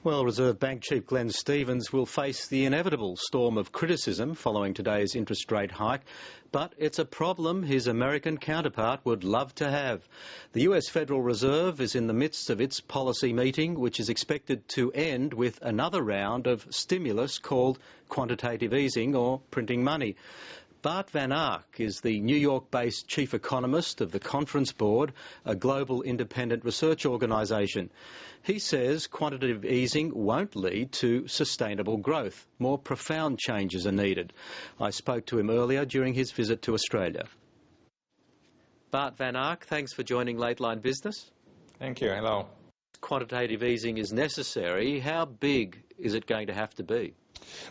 Well, Reserve Bank Chief Glenn Stevens will face the inevitable storm of criticism following today's interest rate hike, but it's a problem his American counterpart would love to have. The US Federal Reserve is in the midst of its policy meeting, which is expected to end with another round of stimulus called quantitative easing or printing money. Bart van Ark is the New York-based chief economist of the Conference Board, a global independent research organisation. He says quantitative easing won't lead to sustainable growth. More profound changes are needed. I spoke to him earlier during his visit to Australia. Bart van Ark, thanks for joining Late Line Business. Thank you. Hello. Quantitative easing is necessary. How big is it going to have to be?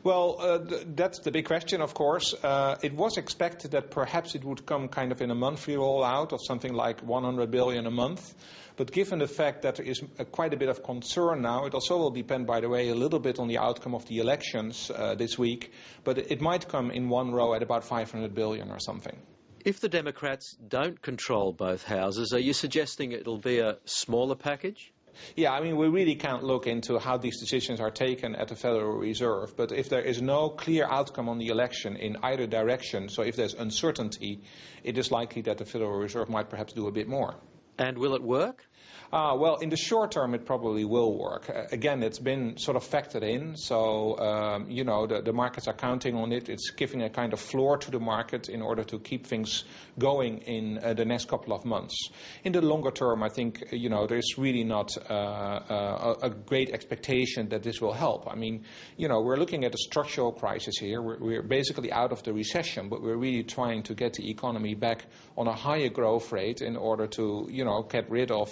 Well, that's the big question, of course. It was expected that perhaps it would come kind of in a monthly rollout of something like 100 billion a month. But given the fact that there is quite a bit of concern now, it also will depend, by the way, a little bit on the outcome of the elections this week. But it might come in one row at about 500 billion or something. If the Democrats don't control both houses, are you suggesting it'll be a smaller package? Yeah, I mean, we really can't look into how these decisions are taken at the Federal Reserve. But if there is no clear outcome on the election in either direction, so if there's uncertainty, it is likely that the Federal Reserve might perhaps do a bit more. And will it work? Well, in the short term, it probably will work. Again, it's been sort of factored in, so, the markets are counting on it. It's giving a kind of floor to the market in order to keep things going in the next couple of months. In the longer term, I think, there's really not a great expectation that this will help. I mean, we're looking at a structural crisis here. We're basically out of the recession, but we're really trying to get the economy back on a higher growth rate in order to, get rid of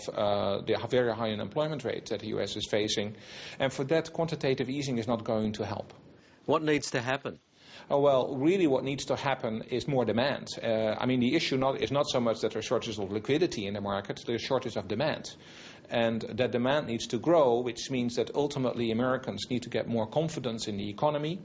the very high unemployment rate that the US is facing. And for that, quantitative easing is not going to help. What needs to happen? Oh, well, really what needs to happen is more demand. The issue is not so much that there's shortage of liquidity in the market, there's shortage of demand. And that demand needs to grow, which means that ultimately Americans need to get more confidence in the economy.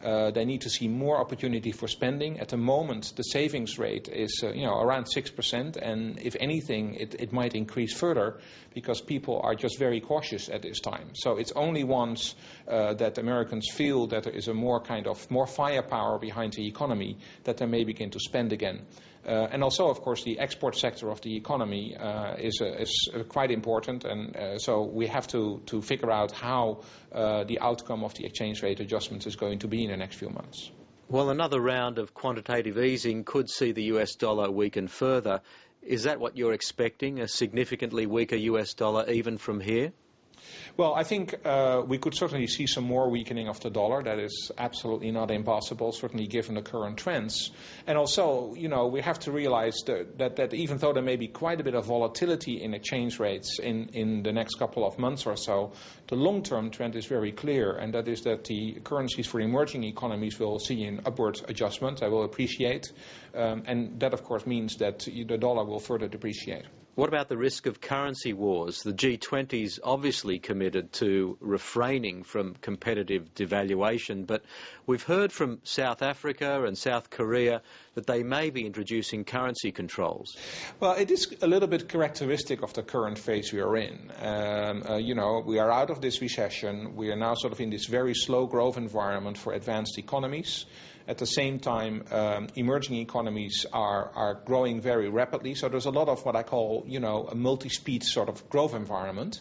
They need to see more opportunity for spending. At the moment, the savings rate is around 6%, and if anything, it might increase further because people are just very cautious at this time. So it's only once that Americans feel that there is a more firepower behind the economy that they may begin to spend again. And also, of course, the export sector of the economy is quite important, and so we have to figure out how the outcome of the exchange rate adjustments is going to be in the next few months. Well, another round of quantitative easing could see the US dollar weaken further. Is that what you're expecting, a significantly weaker US dollar even from here? Well, I think we could certainly see some more weakening of the dollar. That is absolutely not impossible, certainly given the current trends. And also, we have to realize that even though there may be quite a bit of volatility in exchange rates in the next couple of months or so, the long-term trend is very clear, and that is that the currencies for emerging economies will see an upward adjustment. They will appreciate, and that, of course, means that the dollar will further depreciate. What about the risk of currency wars? The G20's obviously committed to refraining from competitive devaluation, but we've heard from South Africa and South Korea that they may be introducing currency controls. Well, it is a little bit characteristic of the current phase we are in. We are out of this recession. We are now sort of in this very slow growth environment for advanced economies. At the same time, emerging economies are growing very rapidly. So there's a lot of what I call, a multi-speed sort of growth environment.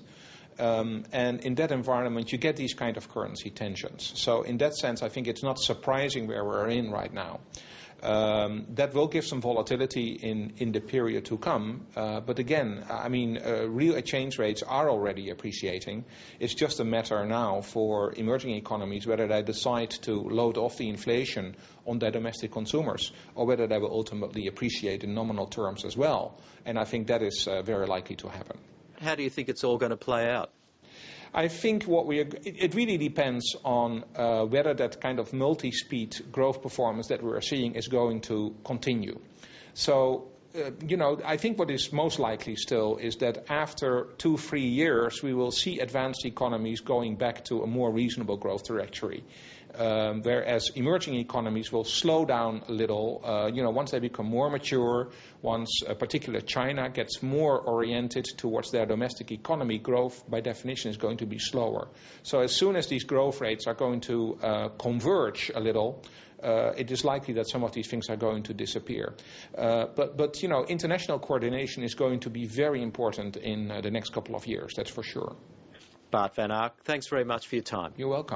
And in that environment, you get these kind of currency tensions. So in that sense, I think it's not surprising where we're in right now. That will give some volatility in the period to come. But again, real exchange rates are already appreciating. It's just a matter now for emerging economies whether they decide to load off the inflation on their domestic consumers or whether they will ultimately appreciate in nominal terms as well. And I think that is very likely to happen. How do you think it's all going to play out? I think it really depends on whether that kind of multi-speed growth performance that we're seeing is going to continue. So, I think what is most likely still is that after 2-3 years, we will see advanced economies going back to a more reasonable growth trajectory. whereas emerging economies will slow down a little, once they become more mature, once particularly China gets more oriented towards their domestic economy, growth by definition is going to be slower. So as soon as these growth rates are going to converge a little, it is likely that some of these things are going to disappear. But international coordination is going to be very important in the next couple of years, that's for sure. Bart van Ark, thanks very much for your time. You're welcome.